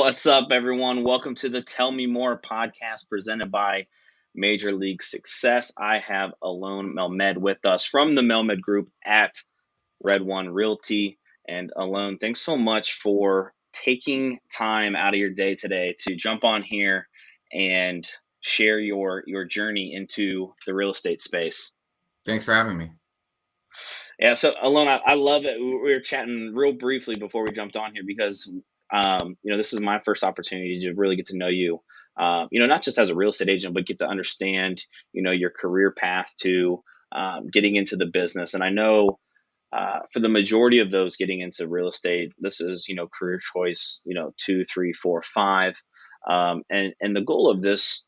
What's up, everyone? Welcome to the Tell Me More podcast presented by Major League Success. I have Alon Melmed with us from the Melmed group at Red One Realty. And Alon, thanks so much for taking time out of your day today to jump on here and share your journey into the real estate space. Thanks for having me. Yeah, so Alon, I love it. We were chatting real briefly before we jumped on here because this is my first opportunity to really get to know you. Not just as a real estate agent, but get to understand, your career path to getting into the business. And I know for the majority of those getting into real estate, this is, career choice, 2, 3, 4, 5. And the goal of this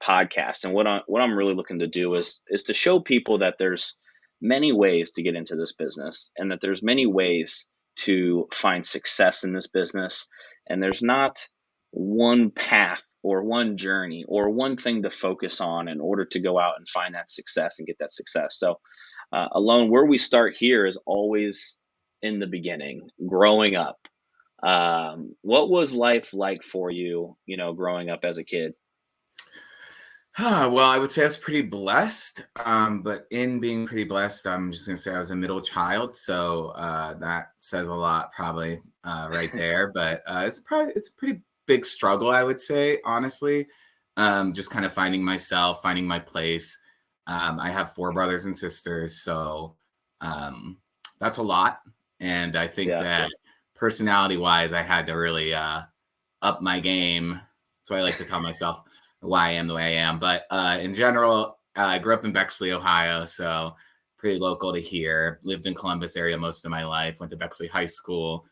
podcast and what I'm really looking to do is to show people that there's many ways to get into this business and that there's many ways to find success in this business. And there's not one path or one journey or one thing to focus on in order to go out and find that success and get that success. So Alon, where we start here is always in the beginning, growing up. What was life like for you, growing up as a kid? Well, I would say I was pretty blessed, but in being pretty blessed, I'm just going to say I was a middle child. So that says a lot probably right there. But it's a pretty big struggle, I would say, honestly. Just kind of finding myself, finding my place. I have 4 brothers and sisters, so that's a lot. And I think that personality-wise, I had to really up my game. So I like to tell myself why I am the way I am. But in general, I grew up in Bexley, Ohio, so pretty local to here. Lived in Columbus area most of my life. Went to Bexley High School.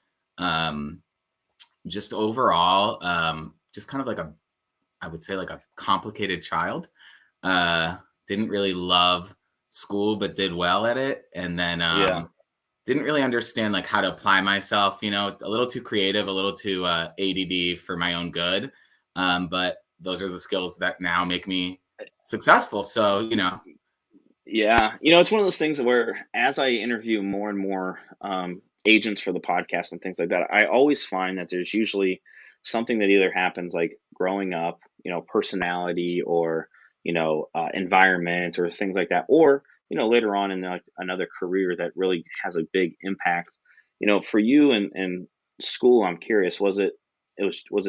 Just overall, just kind of I would say a complicated child. Didn't really love school, but did well at it. And then didn't really understand how to apply myself, a little too creative, a little too ADD for my own good. But those are the skills that now make me successful. So, Yeah. It's one of those things where as I interview more and more agents for the podcast and things like that, I always find that there's usually something that either happens like growing up, personality or, environment or things like that, or, later on in another career that really has a big impact. For you in school, I'm curious, was it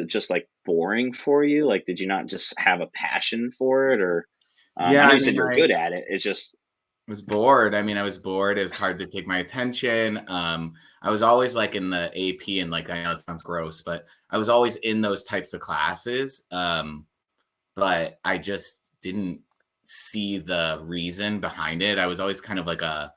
just boring for you? Did you not just have a passion for it, or I know you said you're good at it. It's just was bored. I was bored. It was hard to take my attention. I was always in the AP and I know it sounds gross, but I was always in those types of classes. But I just didn't see the reason behind it. I was always kind of I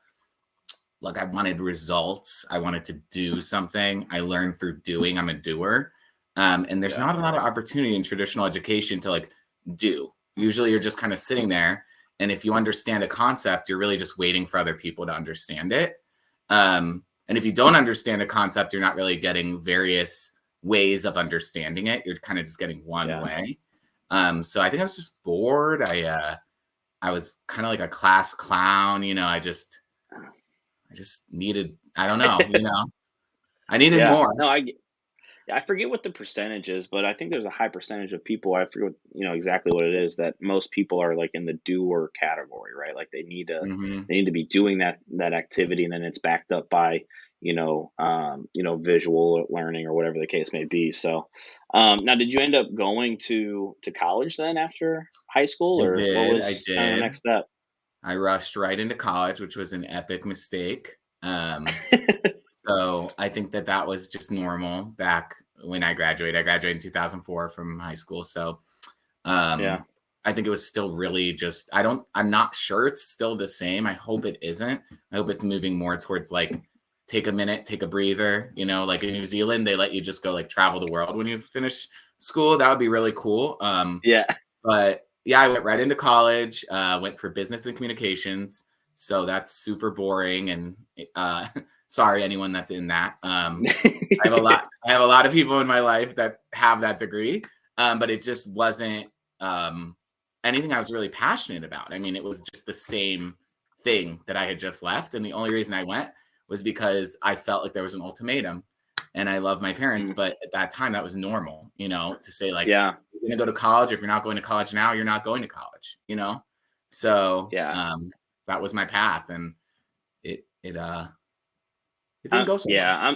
wanted results. I wanted to do something. I learned through doing. I'm a doer. And there's not a lot of opportunity in traditional education to do. Usually you're just kind of sitting there. And if you understand a concept, you're really just waiting for other people to understand it. And if you don't understand a concept, you're not really getting various ways of understanding it. You're kind of just getting one way. So I think I was just bored. I was kind of like a class clown. I just needed, I don't know, I needed more. No, I forget what the percentage is, but I think there's a high percentage of people. I forget, exactly what it is, that most people are in the doer category, right? They need to be doing that activity, and then it's backed up by, visual learning or whatever the case may be. So, now, did you end up going to college then after high school, or what was kind of the next step? I rushed right into college, which was an epic mistake. So I think that was just normal back when I graduated. I graduated in 2004 from high school. So I think it was still really just, I'm not sure it's still the same. I hope it isn't. I hope it's moving more towards take a minute, take a breather, in New Zealand, they let you just go travel the world when you finish school. That would be really cool. But I went right into college, went for business and communications. So that's super boring. And sorry, anyone that's in that. I have a lot of people in my life that have that degree, but it just wasn't anything I was really passionate about. It was just the same thing that I had just left. And the only reason I went was because I felt like there was an ultimatum. and I love my parents, but at that time that was normal, to say like, Yeah. you're going to go to college. If you're not going to college now, you're not going to college, So, Yeah. that was my path, and it didn't go so well. Yeah.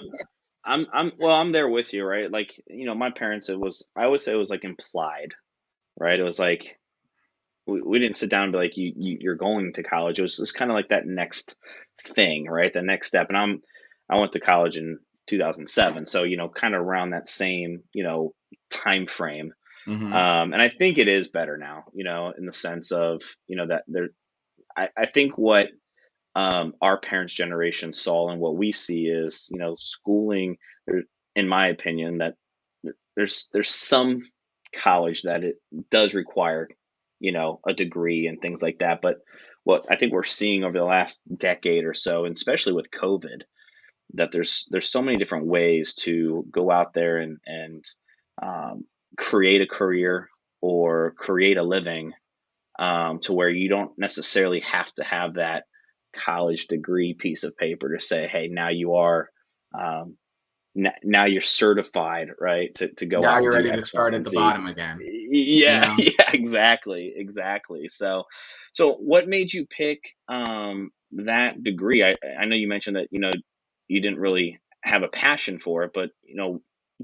I'm there with you, right? Like, my parents, I always say it was like implied, right? It was like, we didn't sit down and be like, you're going to college. It was just kind of like that next thing, right? The next step. And I went to college in 2007. So, kind of around that same, time frame. Mm-hmm. And I think it is better now, in the sense of, that I think what, our parents' generation saw and what we see is, schooling, in my opinion, that there's some college that it does require, a degree and things like that. But what I think we're seeing over the last decade or so, and especially with COVID, that there's so many different ways to go out there and um, create a career or create a living, to where you don't necessarily have to have that college degree piece of paper to say, hey, now you are, um, now you're certified, right, to go Now out and you're do ready to X, Y, start at and the Z. bottom again, Yeah, yeah, exactly. So what made you pick, that degree? I know you mentioned that, you didn't really have a passion for it, but,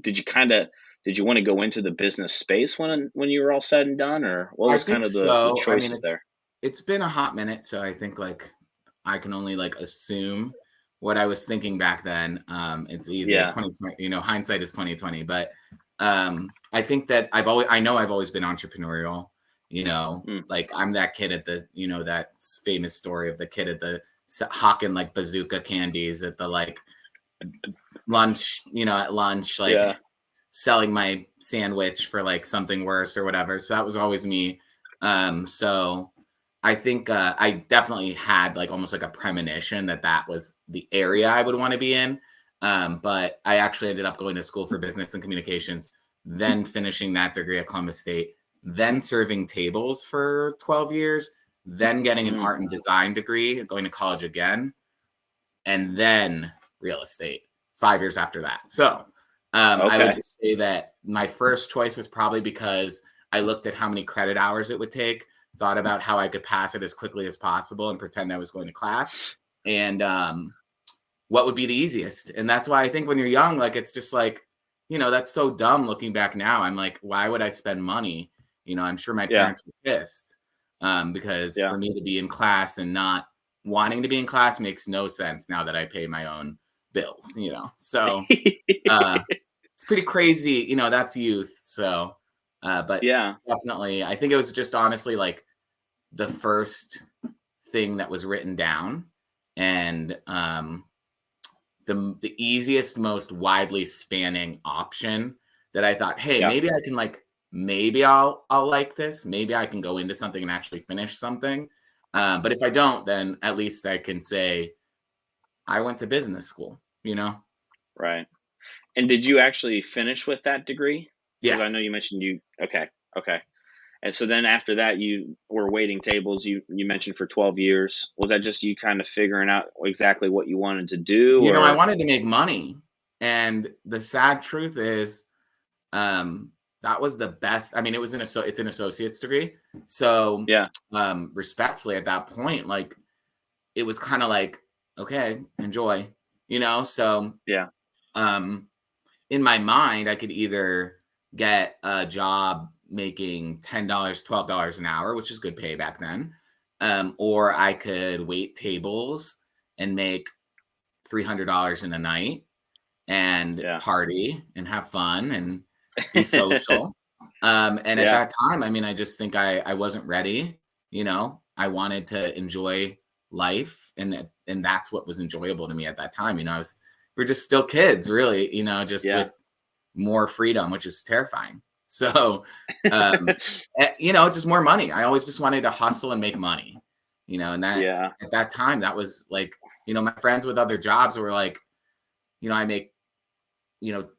did you kind of did you want to go into the business space when you were all said and done, or what I was think kind of the so. I mean, choices there? it's been a hot minute, so I think like I can only like assume what I was thinking back then. It's easier. Yeah. 2020, hindsight is 2020. But I think that I know I've always been entrepreneurial. Mm. Like I'm that kid at the, that famous story of the kid at the hawking like bazooka candies at the like lunch, at lunch, like Yeah. selling my sandwich for like something worse or whatever. So that was always me. So I think I definitely had like almost like a premonition that that was the area I would want to be in. But I actually ended up going to school for business and communications, then finishing that degree at Columbus State, then serving tables for 12 years, then getting an Mm. art and design degree, going to college again, and then real estate 5 years after that. So I would Okay. just say that my first choice was probably because I looked at how many credit hours it would take, thought about how I could pass it as quickly as possible and pretend I was going to class, and what would be the easiest. And that's why I think when you're young, like it's just like, that's so dumb looking back now. I'm like, why would I spend money? I'm sure my Yeah. parents were pissed, because Yeah. for me to be in class and not wanting to be in class makes no sense now that I pay my own bills, So it's pretty crazy, that's youth. So, but Yeah. definitely, I think it was just honestly like the first thing that was written down, and the easiest, most widely spanning option that I thought, hey, Yeah. maybe I can like, maybe I'll like this. Maybe I can go into something and actually finish something. But if I don't, then at least I can say I went to business school. Right. And did you actually finish with that degree? Because I know Yes. you mentioned okay. Okay. And so then after that, you were waiting tables. You mentioned for 12 years. Was that just you kind of figuring out exactly what you wanted to do, I or? wanted to make money. And the sad truth is, um, that was the best. I mean, it's an associate's degree. So, Yeah. respectfully at that point, like it was kind of like, okay, enjoy, So, Yeah. um, in my mind, I could either get a job making $10, $12 an hour, which is good pay back then. Or I could wait tables and make $300 in a night and Yeah. party and have fun and be social. And at Yeah. that time, I mean, I just think I wasn't ready. I wanted to enjoy life, and that's what was enjoyable to me at that time. We're just still kids, really. Just Yeah. with more freedom, which is terrifying. So, just more money. I always just wanted to hustle and make money. And that Yeah. at that time, that was like, my friends with other jobs were like, I make you know,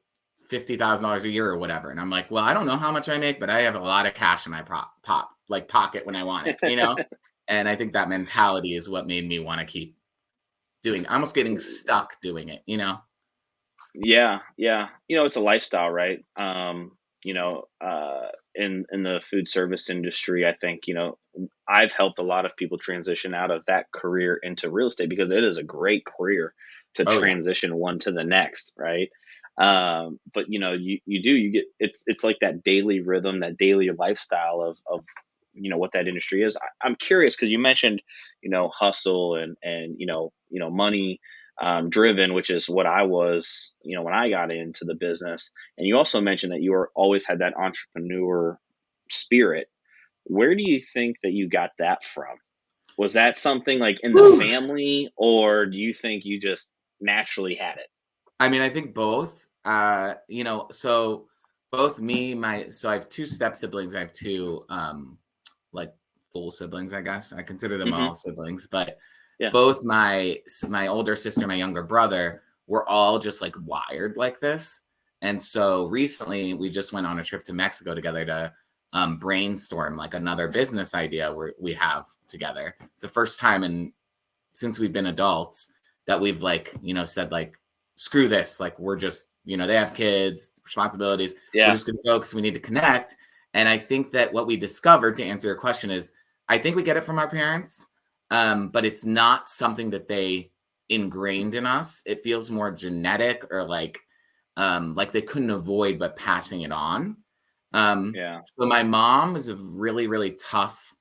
$50,000 a year or whatever. And I'm like, well, I don't know how much I make, but I have a lot of cash in my pocket when I want it. And I think that mentality is what made me want to keep almost getting stuck doing it. Yeah, yeah. It's a lifestyle, right? In the food service industry, I think, I've helped a lot of people transition out of that career into real estate because it is a great career to Oh yeah. transition one to the next, right? But you get it's like that daily rhythm, that daily lifestyle of what that industry is. I'm curious because you mentioned, hustle and money driven, which is what I was, when I got into the business. And you also mentioned that you were always had that entrepreneur spirit. Where do you think that you got that from? Was that something like in the Whew. family, or do you think you just naturally had it? I mean, I think both. So both so I have two step siblings. I have two like full siblings, I guess. I consider them Hmm. all siblings, but Yeah. both my older sister, my younger brother, were all just like wired like this. And so recently we just went on a trip to Mexico together to brainstorm like another business idea we have together. It's the first time since we've been adults that we've like, said like, screw this. Like we're just, they have kids, responsibilities. We're Yeah. just going to focus. We need to connect. And I think that what we discovered, to answer your question, is I think we get it from our parents, but it's not something that they ingrained in us. It feels more genetic or like they couldn't avoid but passing it on. Yeah. So my mom is a really, really tough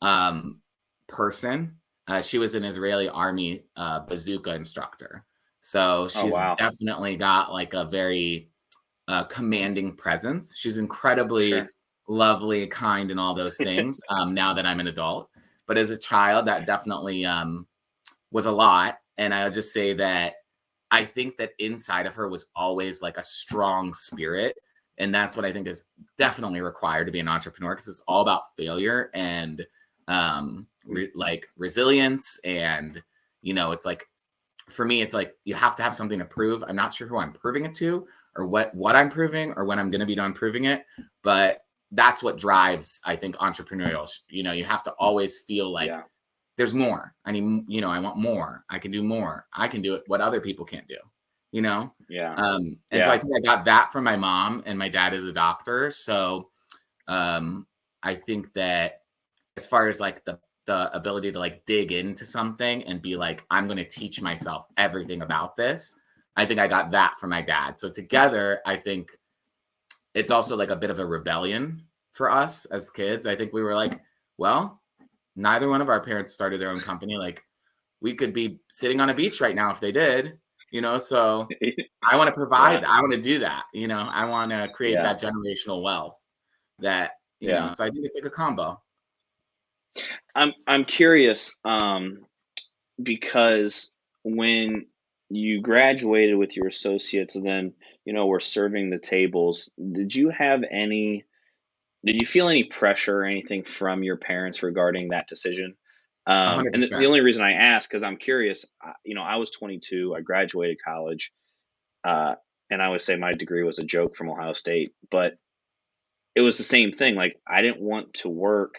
um, person. She was an Israeli army bazooka instructor. So Oh, she's wow. definitely got like a very commanding presence. She's Sure. incredibly lovely, kind, and all those things now that I'm an adult. But as a child, that definitely was a lot. And I'll just say that I think that inside of her was always like a strong spirit. And that's what I think is definitely required to be an entrepreneur because it's all about failure and like resilience. And, it's like, for me, it's like you have to have something to prove. I'm not sure who I'm proving it to or what I'm proving or when I'm going to be done proving it. But that's what drives, I think, entrepreneurial. You have to always feel like Yeah. there's more. I need, I want more. I can do more. I can do it what other people can't do, you know? Yeah. And so I Yeah. think I got that from my mom, and my dad is a doctor. So um, I think that as far as like the ability to like dig into something and be like, I'm going to teach myself everything about this. I think I got that from my dad. So together, I think it's also like a bit of a rebellion for us as kids. I think we were like, well, neither one of our parents started their own company. Like we could be sitting on a beach right now if they did, so I want to Yeah. provide that. I want to do that. I want to create Yeah. that generational wealth that, Yeah. so I think it's like a combo. I'm curious, because when you graduated with your associates and then, were serving the tables, did you feel any pressure or anything from your parents regarding that decision? A hundred And the percent. only reason I ask, because I'm curious, I was 22, I graduated college, uh, and I always say my degree was a joke from Ohio State, but it was the same thing. Like, I didn't want to work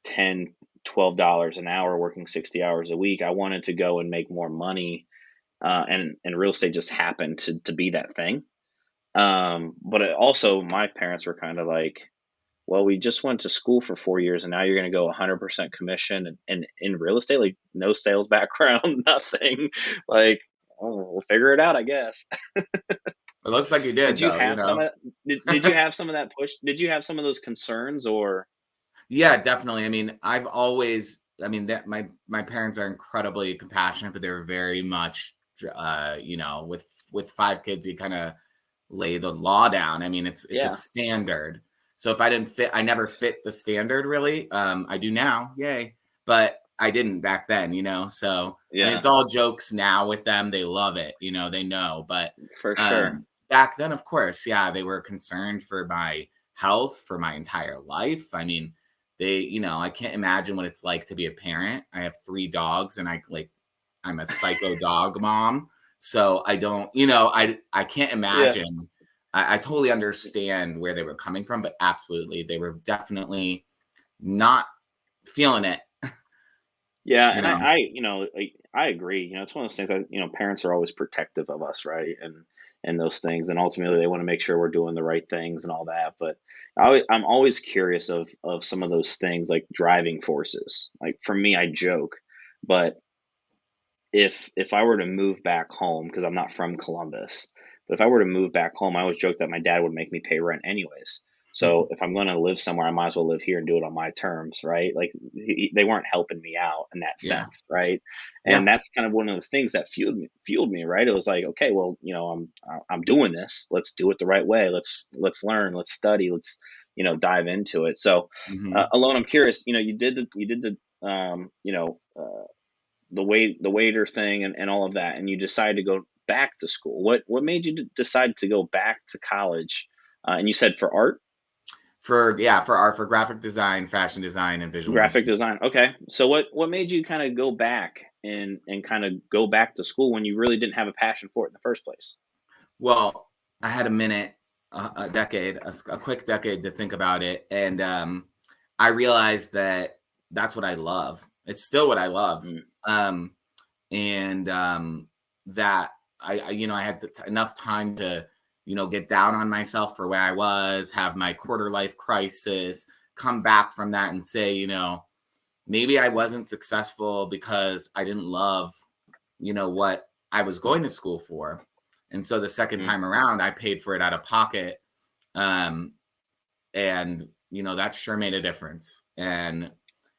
10, $12 an hour working 60 hours a week. I wanted to go and make more money, and real estate just happened to be that thing. But also, my parents were kind of like, "Well, we just went to school for 4 years, and now you're going to go 100% commission and in real estate, like no sales background, nothing. Like, oh, we'll figure it out, I guess." It looks like you Did did you though, have some of did you have some of that push? Did you have some of those concerns or? Yeah, definitely. I mean, that my parents are incredibly compassionate, but they're very much, with five kids, you kind of lay the law down. I mean, it's a Yeah, standard. So if I didn't fit, I never fit the standard really. I do now, yay, but I didn't back then, So I mean, yeah, it's all jokes now with them. They love it, they know. But for sure. back then, of course, yeah, they were concerned for my health for my entire life. I mean, I can't imagine what it's like to be a parent. I have three dogs, and I'm a psycho dog mom. So I don't, I can't Yeah. imagine. I totally understand where they were coming from, but absolutely, they were definitely not feeling it. Yeah, You and know, I agree. It's one of those things. Parents are always protective of us, right? And and those things. And ultimately they want to make sure we're doing the right things and all that. But I'm always curious of some of those things, like driving forces. Like for me, I joke, but if I were to move back home, because I'm not from Columbus, but if I were to move back home, I always joke that my dad would make me pay rent anyways. So if I'm going to live somewhere, I might as well live here and do it on my terms, right? Like they weren't helping me out in that Yeah. sense, right? Yeah. And that's kind of one of the things that fueled me, right? It was like, okay, well, I'm doing this. Let's do it the right way. Let's learn. Let's study. Let's dive into it. So, Hmm. Alon, I'm curious. You did the waiter thing and all of that, and you decided to go back to school. What made you decide to go back to college? And you said for art, For art, for graphic design, fashion design, and visual graphic merchandising. design. Okay, so what made you kind of go back and kind of go back to school when you really didn't have a passion for it in the first place? Well, I had a minute, a decade, a quick decade to think about it, and I realized that that's what I love. It's still what I love, Mm, um, and that I had enough time to get down on myself for where I was, have my quarter life crisis, come back from that, and say, maybe I wasn't successful because I didn't love, what I was going to school for. And so the second mm, time around, I paid for it out of pocket. Um, and, that sure made a difference. And,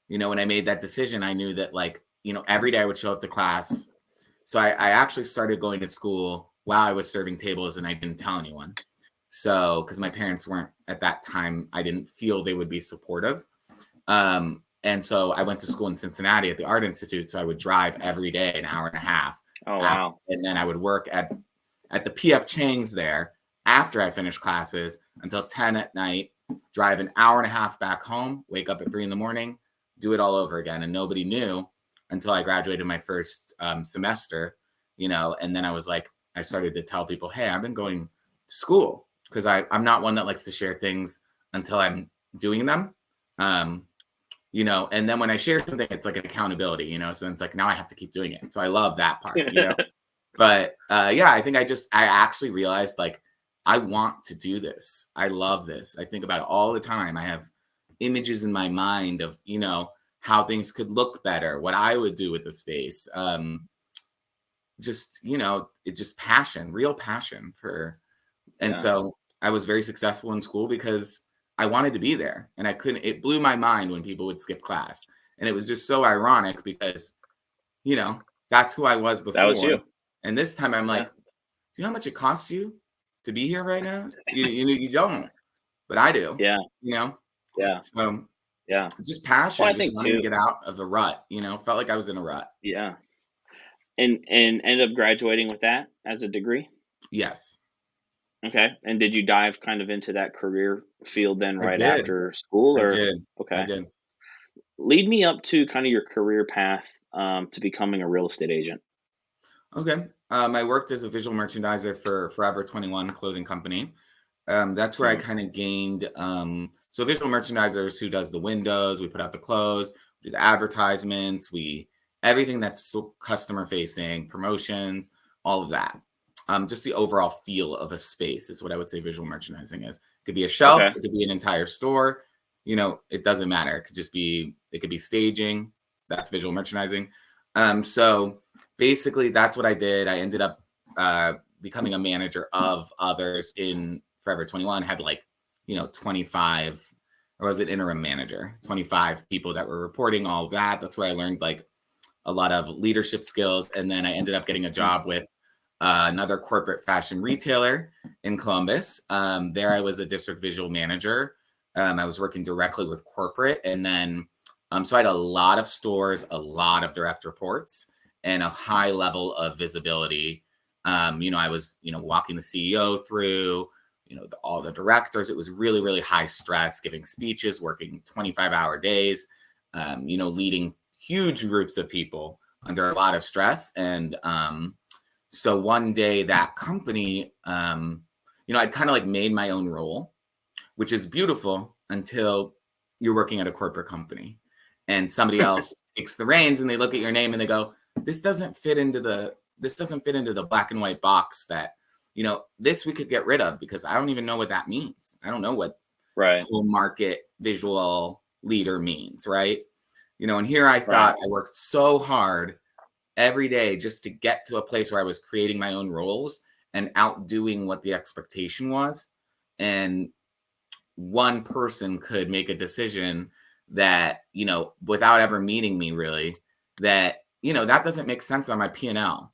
when I made that decision, I knew that, like, every day I would show up to class. So I actually started going to school while I was serving tables and I didn't tell anyone. So, because my parents weren't at that time, I didn't feel they would be supportive. And so I went to school in Cincinnati at the Art Institute. So I would drive every day an hour and a half oh after, wow. and then I would work at the PF Chang's there after I finished classes until 10 at night, drive an hour and a half back home, wake up at 3 in the morning, do it all over again. And nobody knew until I graduated my first semester, and then I started to tell people, hey, I've been going to school, because I'm not one that likes to share things until I'm doing them. And then when I share something, it's like an accountability, so it's like, now I have to keep doing it. So I love that part. But yeah, I think I actually realized, like, I want to do this. I love this. I think about it all the time. I have images in my mind of, how things could look better, what I would do with the space. It's just passion, real passion for. And Yeah. so I was very successful in school because I wanted to be there, and I couldn't. It blew my mind when people would skip class. And it was just so ironic because, that's who I was That was before. you. And this time I'm like, Yeah. do you know how much it costs you to be here right now? You don't, but I do, Yeah. you know? Yeah. So Yeah. just Well, passion, I just think wanting to too. get out of the rut, felt like I was in a rut. Yeah. And ended up graduating with that as a degree. Yes, Okay. And did you dive kind of into that career field then I right did. after school, I or? did. I Okay. did. Lead me up to kind of your career path to becoming a real estate agent. Okay. I worked as a visual merchandiser for Forever 21 clothing company. That's where I Mm, kind of gained. So visual merchandisers who does the windows, we put out the clothes, we do the advertisements, everything that's so customer facing, promotions, all of that. Just the overall feel of a space is what I would say visual merchandising is. It could be a shelf, okay. it could be an entire store. It doesn't matter. It could be staging. That's visual merchandising. So basically, that's what I did. I ended up becoming a manager of others in Forever 21. Had 25, or was it interim manager? 25 people that were reporting, all of that. That's where I learned like a lot of leadership skills. And then I ended up getting a Mm, job with another corporate fashion retailer in Columbus. There I was a district visual manager. I was working directly with corporate. And then, so I had a lot of stores, a lot of direct reports, and a high level of visibility. I was, walking the CEO through, all the directors. It was really, really high stress, giving speeches, working 25-hour days, leading huge groups of people under a lot of stress. And so one day that company, I'd kind of like made my own role, which is beautiful until you're working at a corporate company and somebody else takes the reins and they look at your name and they go, this doesn't fit into the black and white box that this we could get rid of because I don't even know what that means. I don't know what Right. whole market visual leader means, right? And here I thought I worked so hard every day just to get to a place where I was creating my own roles and outdoing what the expectation was. And one person could make a decision that, without ever meeting me really, that, that doesn't make sense on my P&L.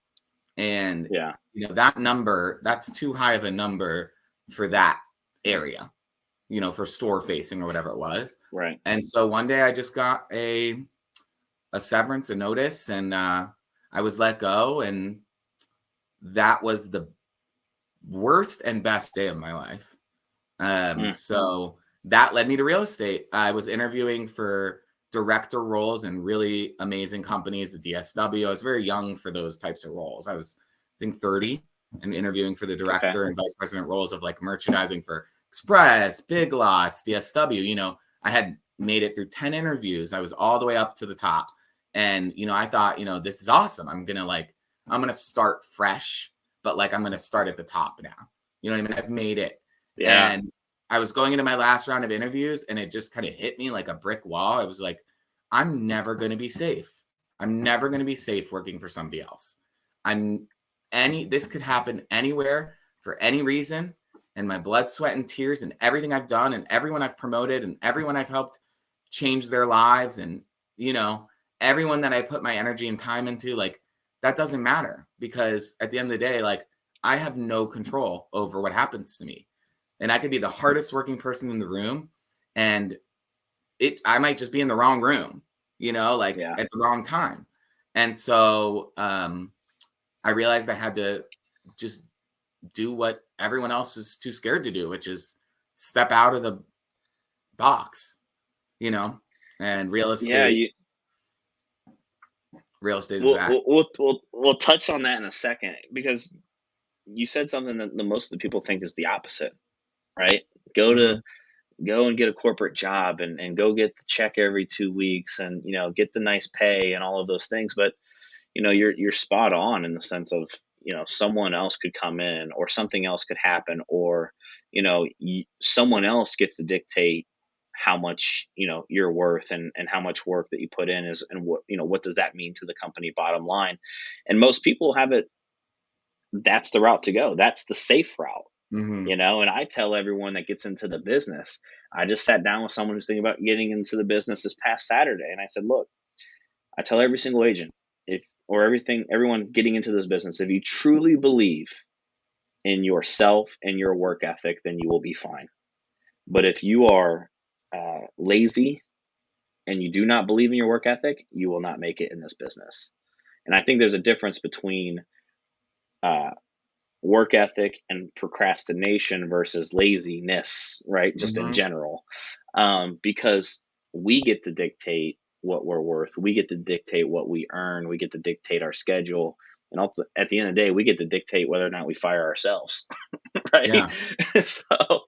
And, Yeah. that number, that's too high of a number for that area, for store facing or whatever it was. Right. And so one day I just got a severance, a notice, and I was let go. And that was the worst and best day of my life. So that led me to real estate. I was interviewing for director roles in really amazing companies, the DSW. I was very young for those types of roles. I was, I think, 30 and interviewing for the director and vice president roles of like merchandising for Express, Big Lots, DSW. I had made it through 10 interviews. I was all the way up to the top. And, I thought, this is awesome. I'm going to start fresh, but like, I'm going to start at the top now. You know what I mean? I've made it. Yeah. And I was going into my last round of interviews and it just kind of hit me like a brick wall. I was like, I'm never going to be safe. I'm never going to be safe working for somebody else. This could happen anywhere for any reason. And my blood, sweat, and tears and everything I've done and everyone I've promoted and everyone I've helped change their lives and, everyone that I put my energy and time into, like, that doesn't matter because at the end of the day, like, I have no control over what happens to me. And I could be the hardest working person in the room and I might just be in the wrong room, at the wrong time. And so I realized I had to just do what everyone else is too scared to do, which is step out of the box, and real estate. Yeah. Real estate is that. We'll touch on that in a second because you said something that the most of the people think is the opposite, right? Go and get a corporate job and go get the check every 2 weeks and get the nice pay and all of those things. But you're spot on in the sense of someone else could come in or something else could happen or someone else gets to dictate how much you're worth and how much work that you put in is and what does that mean to the company bottom line. And most people have it, that's the route to go, that's the safe route. And I tell everyone that gets into the business, I just sat down with someone who's thinking about getting into the business this past Saturday. And I said, look, I tell every single agent everyone getting into this business, if you truly believe in yourself and your work ethic, then you will be fine. But if you are lazy and you do not believe in your work ethic, you will not make it in this business. And I think there's a difference between work ethic and procrastination versus laziness, right? Just in general, because we get to dictate what we're worth. We get to dictate what we earn. We get to dictate our schedule. And also, at the end of the day, we get to dictate whether or not we fire ourselves, right? Yeah. So,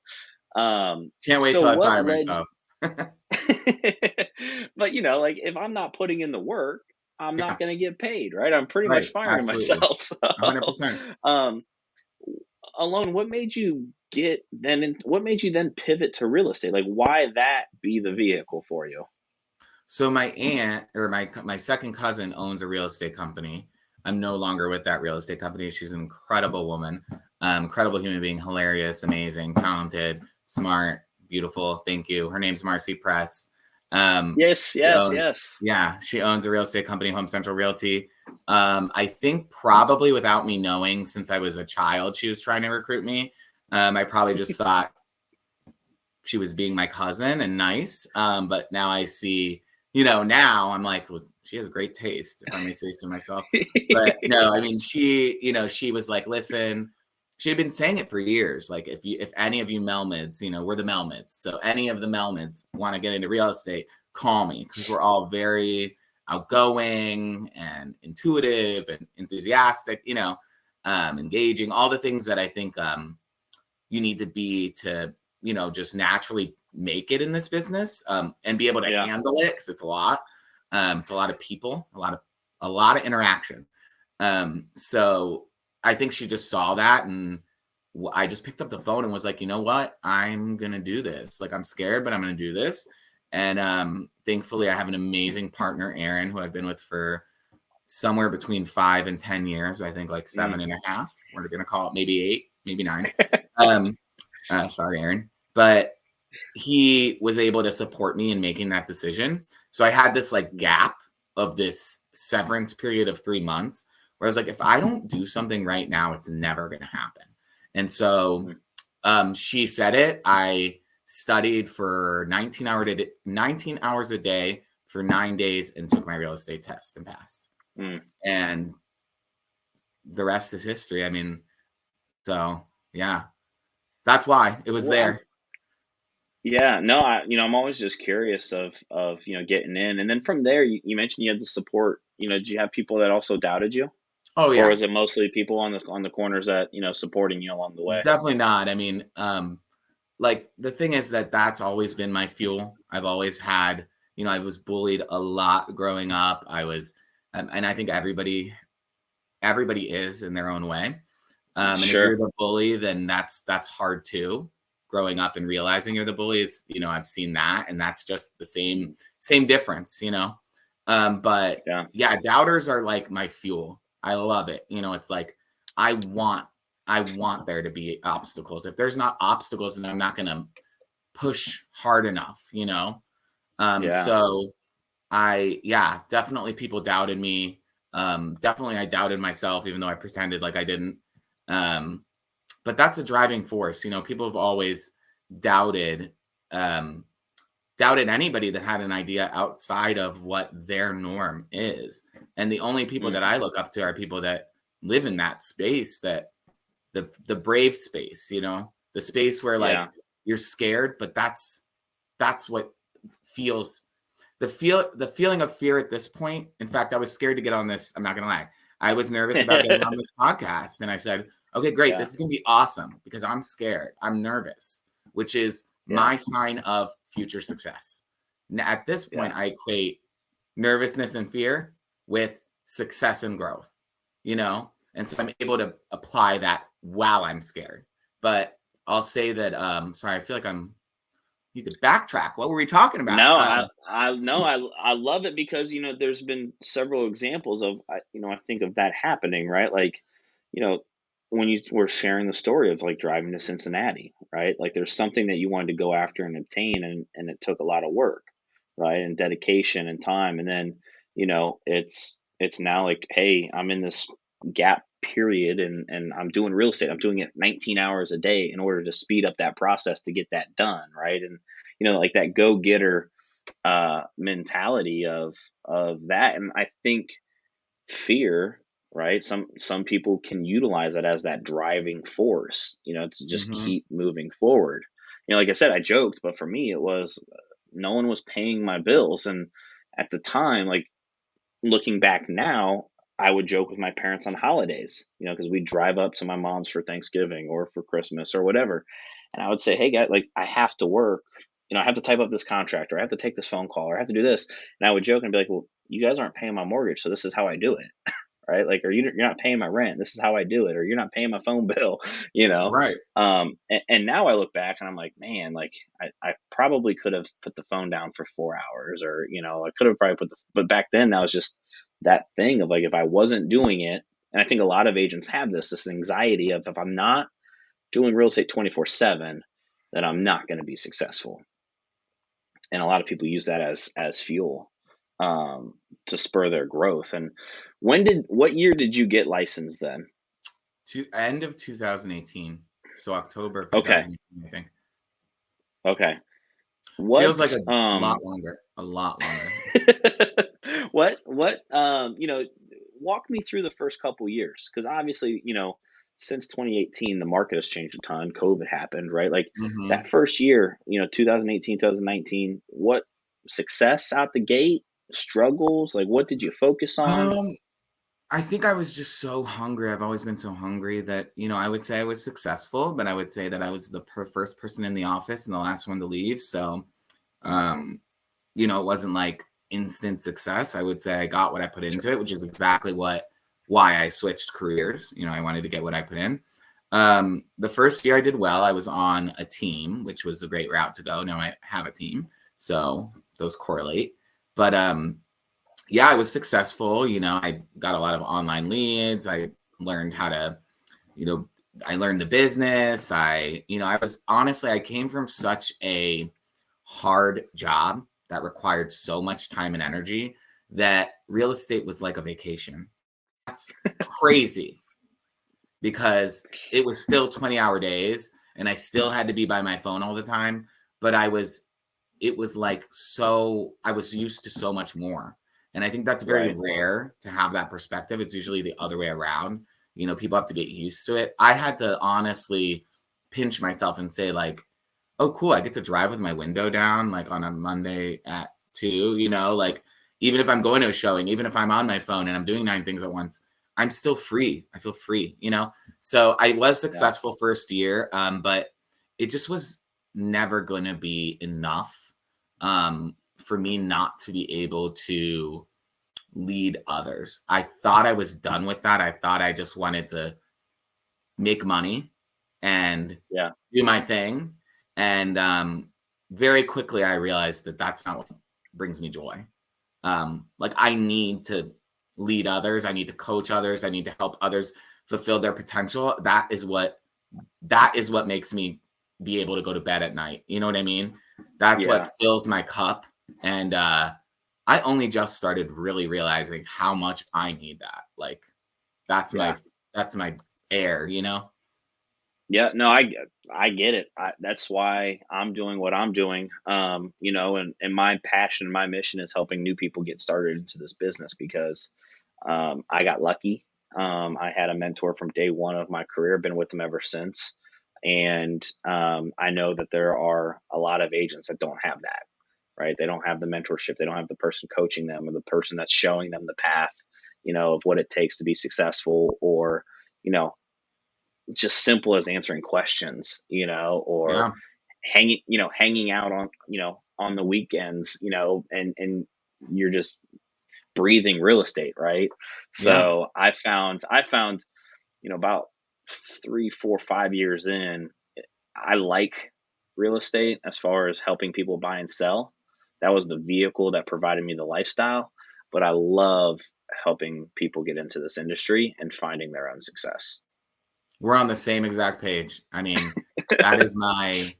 can't wait till I fire myself. But like if I'm not putting in the work, I'm not going to get paid, right? I'm pretty much firing myself. So, 100%. Alon, what made you then pivot to real estate? Like, why that be the vehicle for you? So my aunt or my second cousin owns a real estate company. I'm no longer with that real estate company. She's an incredible woman, incredible human being, hilarious, amazing, talented, smart, beautiful. Thank you. Her name's Marcy Press. Yes. Yeah, she owns a real estate company, Home Central Realty. I think probably without me knowing, since I was a child, she was trying to recruit me. I probably just thought she was being my cousin and nice. But now I see, now I'm like, well, she has great taste, if I may say so myself. But no, I mean, she was like, listen, she had been saying it for years. Like, if any of you Melmeds, we're the Melmeds. So any of the Melmeds want to get into real estate, call me, because we're all very outgoing and intuitive and enthusiastic, engaging, all the things that I think you need to be to, just naturally make it in this business and be able to handle it, because it's a lot. It's a lot of people, a lot of interaction. So I think she just saw that and I just picked up the phone and was like, you know what? I'm going to do this. Like, I'm scared, but I'm going to do this. And thankfully, I have an amazing partner, Aaron, who I've been with for somewhere between 5 and 10 years. I think like 7.5. We're going to call it maybe 8, maybe 9. Sorry, Aaron. But he was able to support me in making that decision. So I had this like gap of this severance period of 3 months where I was like, if I don't do something right now, it's never going to happen. And so she said it. I studied for 19 hours a day for 9 days and took my real estate test and passed. And the rest is history. I mean, so yeah, that's why it was there. Yeah, no, I'm always just curious of, getting in. And then from there, you mentioned you had the support, did you have people that also doubted you? Oh Or yeah. was it mostly people on the corners that, supporting you along the way? Definitely not. I mean, like the thing is that that's always been my fuel. I've always had, I was bullied a lot growing up. I was, and I think everybody is in their own way. And if you're Sure. the bully, then that's hard too. Growing up and realizing you're the bully is, I've seen that, and that's just the same difference, But yeah, doubters are like my fuel. I love it. It's like I want there to be obstacles. If there's not obstacles, then I'm not gonna push hard enough, So definitely people doubted me. Definitely I doubted myself, even though I pretended like I didn't. But that's a driving force. People have always doubted anybody that had an idea outside of what their norm is. And the only people that I look up to are people that live in that space, that the brave space, the space where like you're scared, but that's what feels the feeling of fear at this point. In fact, I was scared to get on this. I'm not going to lie. I was nervous about getting on this podcast, and I said, okay, great. This is going to be awesome because I'm scared. I'm nervous, which is my sign of future success. Now, at this point, I equate nervousness and fear with success and growth, and so I'm able to apply that while I'm scared. But I'll say that, sorry, I feel like need to backtrack. What were we talking about? No, I love it because there's been several examples of I think of that happening, right? Like, you know, when you were sharing the story of like driving to Cincinnati, right? Like there's something that you wanted to go after and obtain, and it took a lot of work, right? And dedication and time. And then, it's now like, hey, I'm in this gap period, and I'm doing real estate. I'm doing it 19 hours a day in order to speed up that process to get that done, right? And like that go getter mentality of that. And I think fear, right? Some people can utilize that as that driving force, to just keep moving forward. Like I said, I joked, but for me, it was no one was paying my bills, and at the time, like looking back now, I would joke with my parents on holidays, because we'd drive up to my mom's for Thanksgiving or for Christmas or whatever. And I would say, hey, guys, like I have to work. I have to type up this contract, or I have to take this phone call, or I have to do this. And I would joke and be like, well, you guys aren't paying my mortgage, so this is how I do it. Right? Like, or you're not paying my rent. This is how I do it. Or you're not paying my phone bill, Right. And now I look back and I'm like, man, like I probably could have put the phone down for 4 hours, or, I could have probably but back then that was just that thing of like, if I wasn't doing it, and I think a lot of agents have this anxiety of, if I'm not doing real estate 24/7, then I'm not going to be successful. And a lot of people use that as fuel, to spur their growth. And what year did you get licensed then? To end of 2018, so October of Okay. 2018, I think. Okay. Feels like a lot longer. A lot longer. What walk me through the first couple years, because obviously, since 2018 the market has changed a ton. COVID happened, right? Like that first year, 2018, 2019, what success out the gate, struggles, like what did you focus on? I think I was just so hungry. I've always been so hungry that, I would say I was successful, but I would say that I was the first person in the office and the last one to leave. So, it wasn't like instant success. I would say I got what I put into it, which is exactly why I switched careers. I wanted to get what I put in. The first year I did well. I was on a team, which was a great route to go. Now I have a team, so those correlate. But yeah, I was successful. I got a lot of online leads. I learned how to, I learned the business. I was honestly, I came from such a hard job that required so much time and energy that real estate was like a vacation. That's crazy because it was still 20-hour days and I still had to be by my phone all the time. But I was used to so much more. And I think that's very rare to have that perspective. It's usually the other way around. People have to get used to it. I had to honestly pinch myself and say, like, oh, cool, I get to drive with my window down, like on a Monday at 2, like even if I'm going to a showing, even if I'm on my phone and I'm doing 9 things at once, I'm still free. I feel free, So I was successful first year, but it just was never going to be enough for me not to be able to lead others. I thought I was done with that. I thought I just wanted to make money and do my thing. And very quickly, I realized that that's not what brings me joy. Like I need to lead others. I need to coach others. I need to help others fulfill their potential. That is what makes me be able to go to bed at night. You know what I mean? That's what fills my cup. And I only just started really realizing how much I need that. Like that's my air, Yeah, no, I get it. That's why I'm doing what I'm doing. And my passion, my mission is helping new people get started into this business because I got lucky. I had a mentor from day one of my career, been with them ever since. And I know that there are a lot of agents that don't have that, right? They don't have the mentorship. They don't have the person coaching them or the person that's showing them the path, of what it takes to be successful, or, just simple as answering questions, or hanging out on the weekends, and you're just breathing real estate, right? So I found, about 3, 4, 5 years in, I like real estate as far as helping people buy and sell. That was the vehicle that provided me the lifestyle, but I love helping people get into this industry and finding their own success. We're on the same exact page. I mean, that is my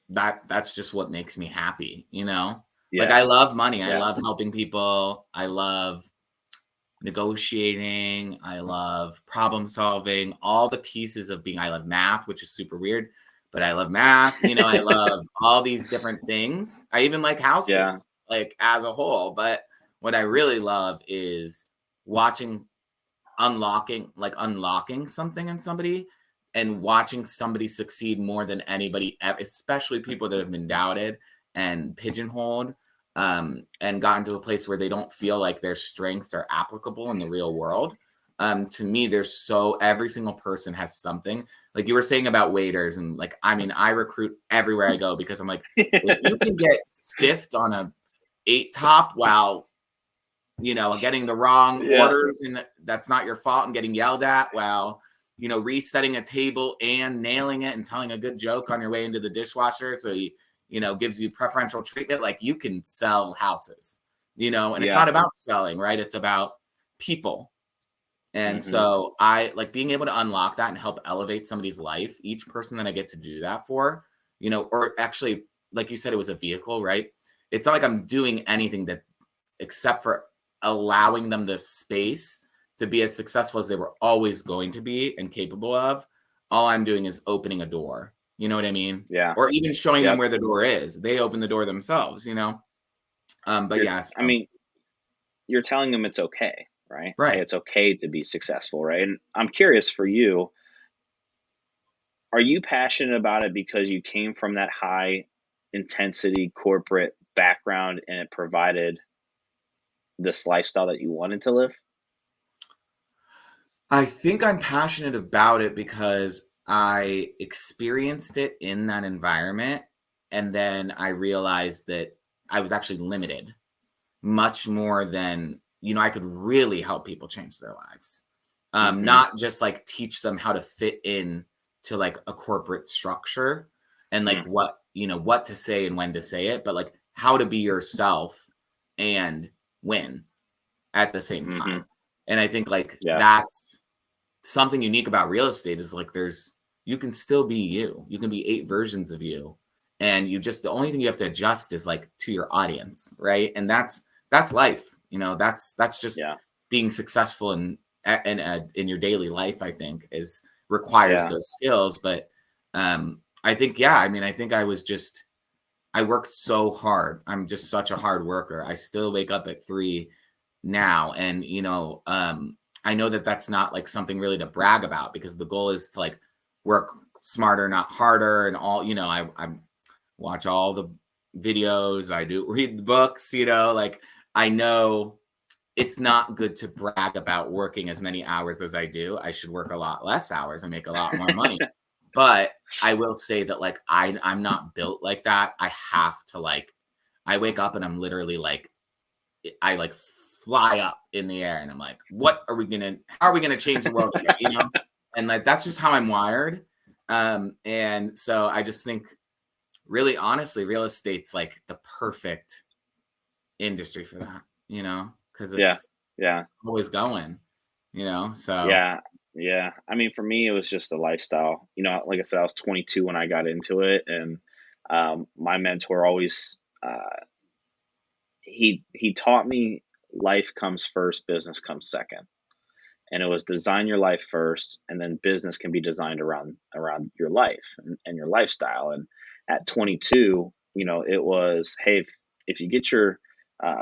that's just what makes me happy, Like I love money. I love helping people. I love negotiating. I love problem solving, all the pieces of being, I love math, which is super weird, but I love math. I love all these different things. I even like houses, like as a whole. But what I really love is watching unlocking something in somebody and watching somebody succeed more than anybody, especially people that have been doubted and pigeonholed, and gotten to a place where they don't feel like their strengths are applicable in the real world. To me, every single person has something. Like you were saying about waiters, and like, I mean, I recruit everywhere I go because I'm like, if you can get stiffed on a 8 top while getting the wrong orders, and that's not your fault, and getting yelled at while, resetting a table and nailing it and telling a good joke on your way into the dishwasher. So gives you preferential treatment. Like you can sell houses, and it's not about selling, right? It's about people. And so I like being able to unlock that and help elevate somebody's life. Each person that I get to do that for, or actually, like you said, it was a vehicle, right? It's not like I'm doing anything that except for allowing them the space to be as successful as they were always going to be and capable of. All I'm doing is opening a door. You know what I mean? Yeah. Or even showing them where the door is. They open the door themselves, But yes. I mean, you're telling them it's okay, right? Right. Hey, it's okay to be successful, right? And I'm curious for you, are you passionate about it because you came from that high intensity corporate background and it provided this lifestyle that you wanted to live? I think I'm passionate about it because I experienced it in that environment. And then I realized that I was actually limited much more than, I could really help people change their lives. Not just like teach them how to fit in to like a corporate structure and like what to say and when to say it, but like how to be yourself and win at the same time. And I think like that's something unique about real estate is like you can still be you. You can be 8 versions of you. And the only thing you have to adjust is like to your audience, right? And that's life. That's just being successful in your daily life, I think, requires those skills. But I think, I think I worked so hard. I'm just such a hard worker. I still wake up at 3 now. And, I know that that's not like something really to brag about, because the goal is to like work smarter, not harder. And all, I watch all the videos. I do read the books, like I know it's not good to brag about working as many hours as I do. I should work a lot less hours and make a lot more money. But I will say that like I'm not built like that. I have to I wake up and I'm literally like, I like fly up in the air and I'm like, how are we gonna change the world today? And like that's just how I'm wired. And so I just think, really honestly, real estate's like the perfect industry for that, because it's always going, so. Yeah. I mean, for me, it was just a lifestyle. Like I said, I was 22 when I got into it, and my mentor always he taught me life comes first, business comes second. And it was design your life first, and then business can be designed around your life and your lifestyle. And at 22, it was, hey, if you get your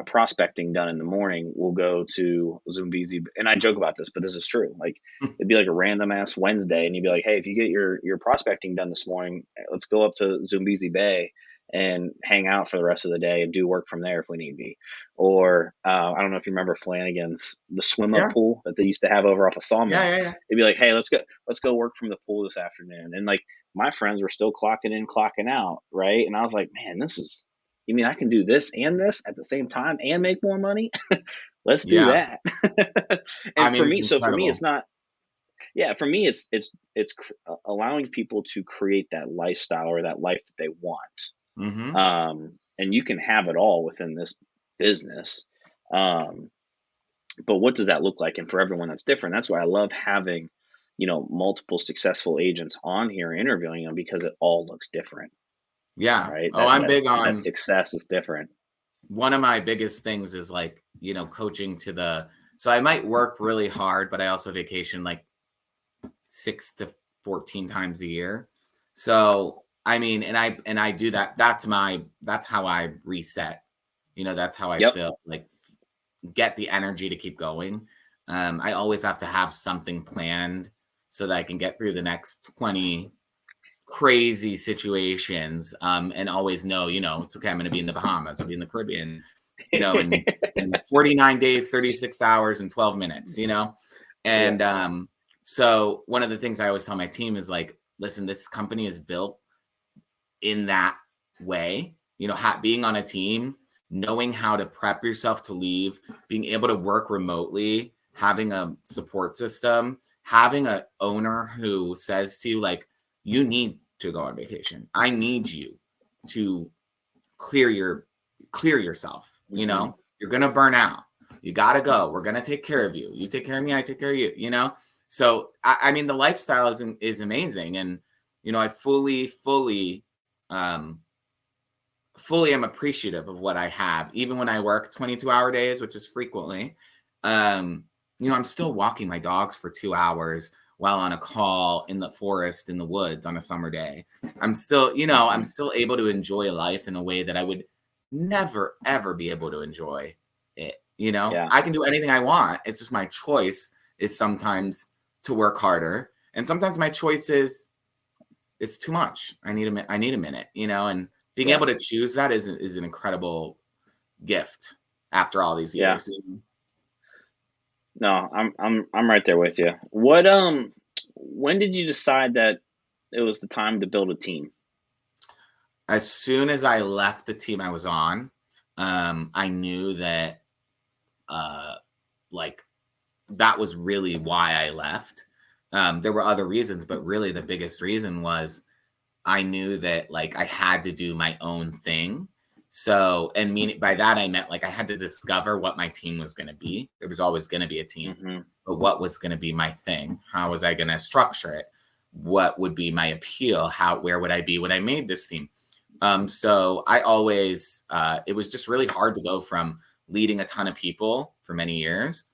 prospecting done in the morning, we'll go to Zumbizi. And I joke about this, but this is true. Like it'd be like a random ass Wednesday, and you'd be like, hey, if you get your prospecting done this morning, let's go up to Zumbizi Bay and hang out for the rest of the day and do work from there if we need be. Or I don't know if you remember Flanagan's, the swim up pool that they used to have over off a sawmill. Yeah. They'd be like, hey, let's go work from the pool this afternoon. And like my friends were still clocking in, clocking out, right? And I was like, man, you mean I can do this and this at the same time and make more money? Let's do that. And for me, it's not. Yeah, for me, it's allowing people to create that lifestyle or that life that they want. And you can have it all within this business. But what does that look like? And for everyone, that's different. That's why I love having, multiple successful agents on here interviewing them, because it all looks different. Yeah. Right. I'm big on that. Success is different. One of my biggest things is like, coaching so I might work really hard, but I also vacation like 6 to 14 times a year. So, I mean, and I do that. That's how I reset. That's how I feel like get the energy to keep going. I always have to have something planned so that I can get through the next 20 crazy situations, and always know, it's okay. I'm going to be in the Bahamas. I'll be in the Caribbean, in 49 days, 36 hours and 12 minutes, and, so one of the things I always tell my team is like, listen, this company is built in that way, being on a team, knowing how to prep yourself to leave, being able to work remotely, having a support system, having an owner who says to you, like, you need to go on vacation. I need you to clear yourself. You're going to burn out. You got to go. We're going to take care of you. You take care of me. I take care of you, So, I mean, the lifestyle is amazing. And, I fully am appreciative of what I have. Even when I work 22-hour days, which is frequently, I'm still walking my dogs for 2 hours while on a call in the forest, in the woods on a summer day. I'm still, I'm still able to enjoy life in a way that I would never, ever be able to enjoy it. I can do anything I want. It's just my choice is sometimes to work harder. And sometimes my choice is it's too much. I need a minute, and being able to choose that is an incredible gift after all these years. No, I'm right there with you. When did you decide that it was the time to build a team? As soon as I left the team I was on, I knew that, like that was really why I left. There were other reasons, but really the biggest reason was I knew that like I had to do my own thing. So, and by that I meant like I had to discover what my team was going to be. There was always going to be a team, but what was going to be my thing? How was I going to structure it? What would be my appeal? Where would I be when I made this team? So I always, it was just really hard to go from leading a ton of people for many years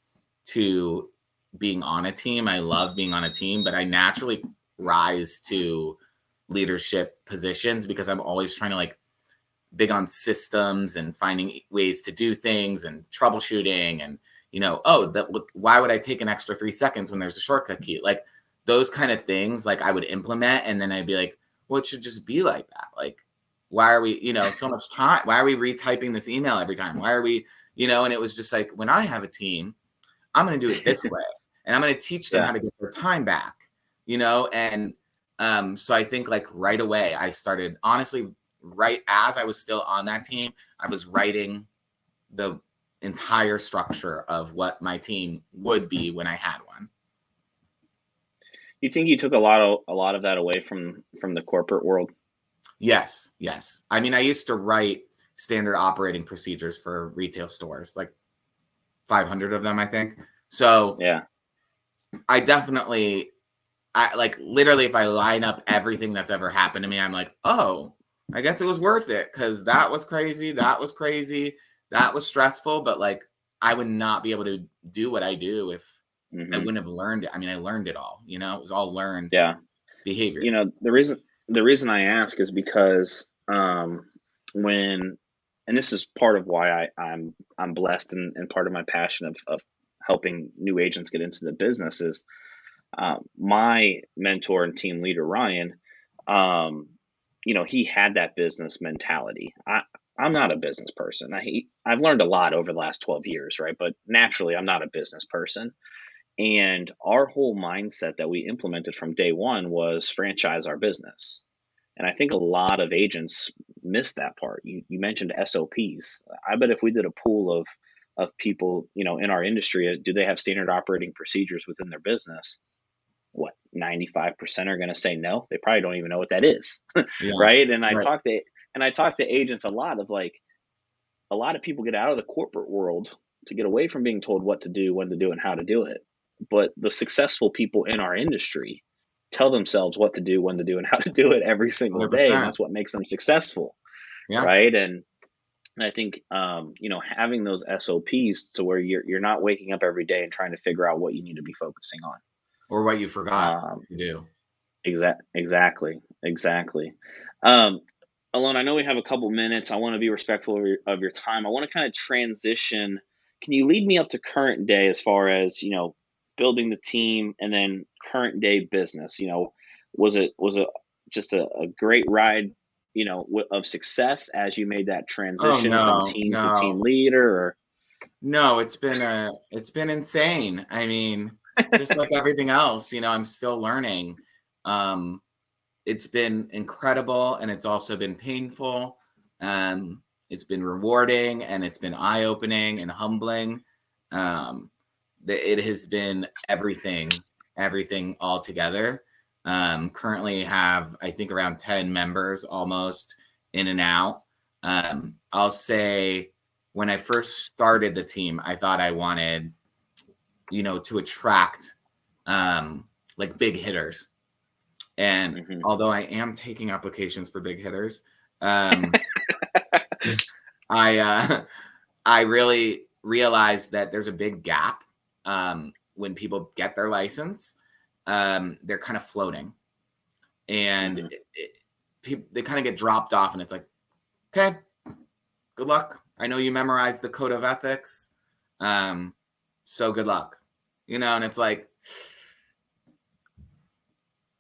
to being on a team. I love being on a team, but I naturally rise to leadership positions because I'm always trying to like big on systems and finding ways to do things and troubleshooting and, you know, why would I take an extra 3 seconds when there's a shortcut key? Like those kind of things, like I would implement. And then I'd be like, well, it should just be like that. Like, why are we, you know, so much time? Why are we retyping this email every time? Why are we, you know, and it was just like, when I have a team, I'm going to do it this way. And I'm going to teach them how to get their time back, you know? And so I think like right away, I started, honestly, right as I was still on that team, I was writing the entire structure of what my team would be when I had one. You think you took a lot of that away from the corporate world? Yes. I mean, I used to write standard operating procedures for retail stores, like 500 of them, I think. So yeah, I definitely, like literally if I line up everything that's ever happened to me, I'm like, oh, I guess it was worth it because that was crazy. That was crazy. That was stressful. But like, I would not be able to do what I do if I wouldn't have learned it. I mean, I learned it all, you know, it was all learned behavior. You know, the reason I ask is because and this is part of why I'm blessed and part of my passion of helping new agents get into the business is my mentor and team leader, Ryan, you know, he had that business mentality. I'm not a business person. I've learned a lot over the last 12 years, right? But naturally, I'm not a business person. And our whole mindset that we implemented from day one was franchise our business. And I think a lot of agents miss that part. You mentioned SOPs. I bet if we did a pool of people, you know, in our industry, do they have standard operating procedures within their business? What, 95% are going to say no? They probably don't even know what that is. Right? And I talk to agents a lot of like, a lot of people get out of the corporate world to get away from being told what to do, when to do, and how to do it. But the successful people in our industry tell themselves what to do, when to do, and how to do it every single day, and 100%. that's what makes them successful, Yeah. right? And I think you know, having those SOPs to where you're not waking up every day and trying to figure out what you need to be focusing on, Or what you forgot to do. Exactly. Alon, I know we have a couple minutes. I want to be respectful of your time. I want to kind of transition. Can you lead me up to current day as far as, you know, building the team and then current day business? You know, was it just a great ride, you know, of success as you made that Oh transition from no, team to team no, leader? Or no, it's been insane. I mean, just like everything else, you know, I'm still learning. Um, it's been incredible and it's also been painful. It's been rewarding and it's been eye-opening and humbling. Um, it has been everything all together. Currently have, I think, around 10 members almost in and out. I'll say when I first started the team, I thought I wanted, you know, to attract like big hitters. And although I am taking applications for big hitters, I really realized that there's a big gap when people get their license. They're kind of floating, and they kind of get dropped off, and it's like, okay, good luck. I know you memorized the code of ethics, so good luck, you know. And it's like,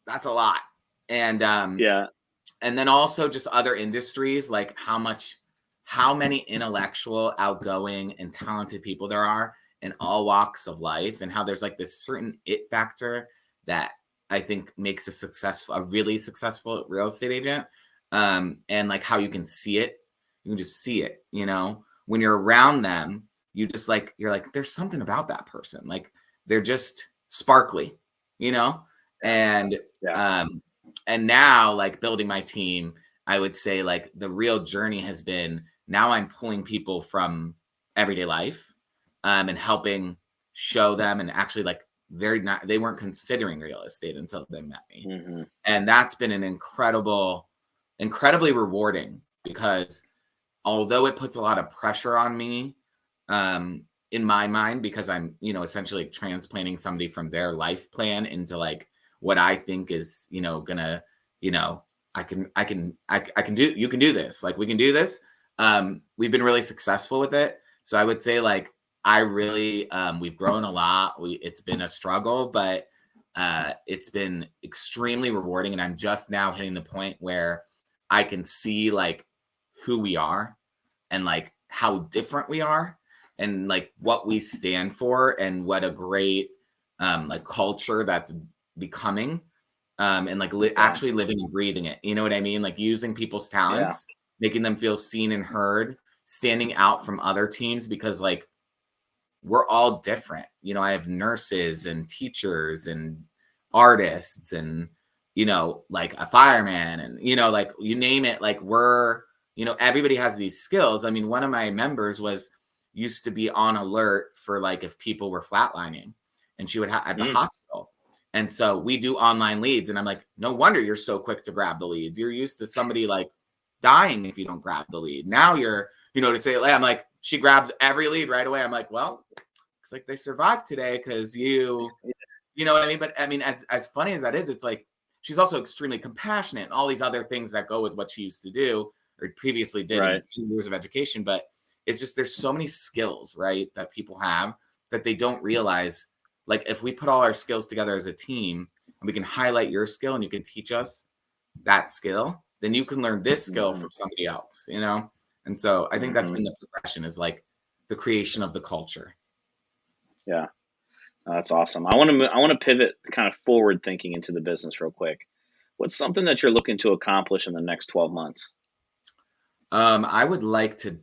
that's a lot. And and then also just other industries, like how many intellectual, outgoing, and talented people there are in all walks of life, and how there's like this certain it factor that I think makes a really successful real estate agent. And like how you can see it, you can just see it, you know, when you're around them, you're like, there's something about that person. Like they're just sparkly, and now, like, building my team, I would say, like, the real journey has been, now I'm pulling people from everyday life, and helping show them, and actually, like, they weren't considering real estate until they met me. Mm-hmm. And that's been an incredibly rewarding, because although it puts a lot of pressure on me, in my mind, because I'm, essentially transplanting somebody from their life plan into, like, what I think is, gonna, I can do, you can do this, like, we can do this. We've been really successful with it. So I would say, like, I really, we've grown a lot. It's been a struggle, but it's been extremely rewarding. And I'm just now hitting the point where I can see, like, who we are, and, like, how different we are, and, like, what we stand for, and what a great like, culture that's becoming, and, like, actually living and breathing it. You know what I mean? Like, using people's talents, making them feel seen and heard, standing out from other teams, because, like, we're all different. I have nurses and teachers and artists and, like, a fireman, and, like, you name it, like, everybody has these skills. I mean, one of my members used to be on alert for, like, if people were flatlining, and she would at the hospital. And so we do online leads, and I'm like, no wonder you're so quick to grab the leads. You're used to somebody, like, dying if you don't grab the lead. Now you're, to say, I'm like, she grabs every lead right away. I'm like, well, looks like they survived today, because you know what I mean? But I mean, as funny as that is, it's like, she's also extremely compassionate, and all these other things that go with what she used to do, or previously did in 2 years of education. But it's just, there's so many skills, right, that people have, that they don't realize. Like, if we put all our skills together as a team, and we can highlight your skill, and you can teach us that skill, then you can learn this skill from somebody else, And so I think that's been the progression, is, like, the creation of the culture. Yeah. That's awesome. I want to pivot kind of forward thinking into the business real quick. What's something that you're looking to accomplish in the next 12 months? I would like to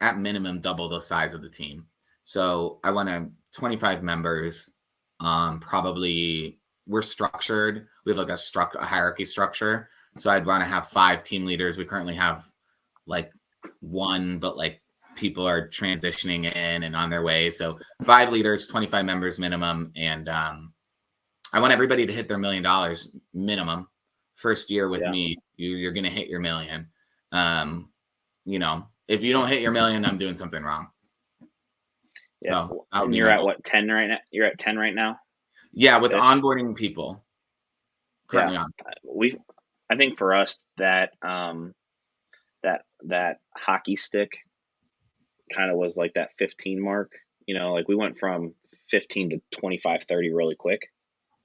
at minimum, double the size of the team. So I want 25 members. Probably, we're structured. We have, like, a hierarchy structure. So I'd want to have 5 team leaders. We currently have, like, 1, but, like, people are transitioning in and on their way. So 5 leaders, 25 members minimum. And I want everybody to hit their $1 million minimum. First year with me, you're going to hit your $1 million. If you don't hit your $1 million, I'm doing something wrong. Yeah. So and you're at what, 10 right now? You're at 10 right now? Yeah, with onboarding people. Currently on. I think for us, that that hockey stick kind of was like that 15 mark. Like, we went from 15 to 25, 30 really quick.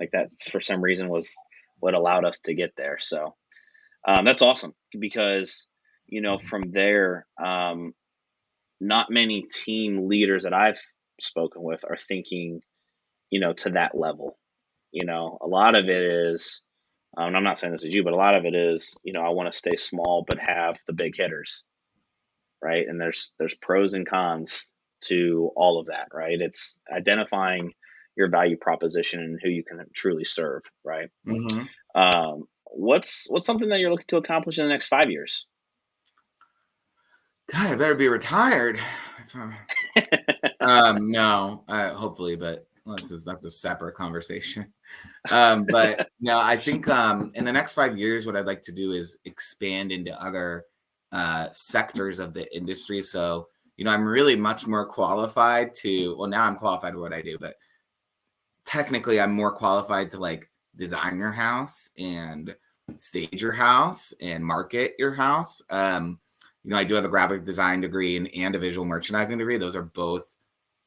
Like, that, for some reason, was what allowed us to get there. So that's awesome, because from there, not many team leaders that I've spoken with are thinking to that level. A lot of it is, and I'm not saying this is you, but a lot of it is, I want to stay small but have the big hitters, right? And there's pros and cons to all of that, right? It's identifying your value proposition and who you can truly serve, right? What's something that you're looking to accomplish in the next 5 years? God, I better be retired. No, hopefully, but that's a separate conversation. But no, I think in the next 5 years, what I'd like to do is expand into other sectors of the industry. So, I'm really much more qualified now I'm qualified to what I do, but technically I'm more qualified to, like, design your house and stage your house and market your house. I do have a graphic design degree and a visual merchandising degree. Those are both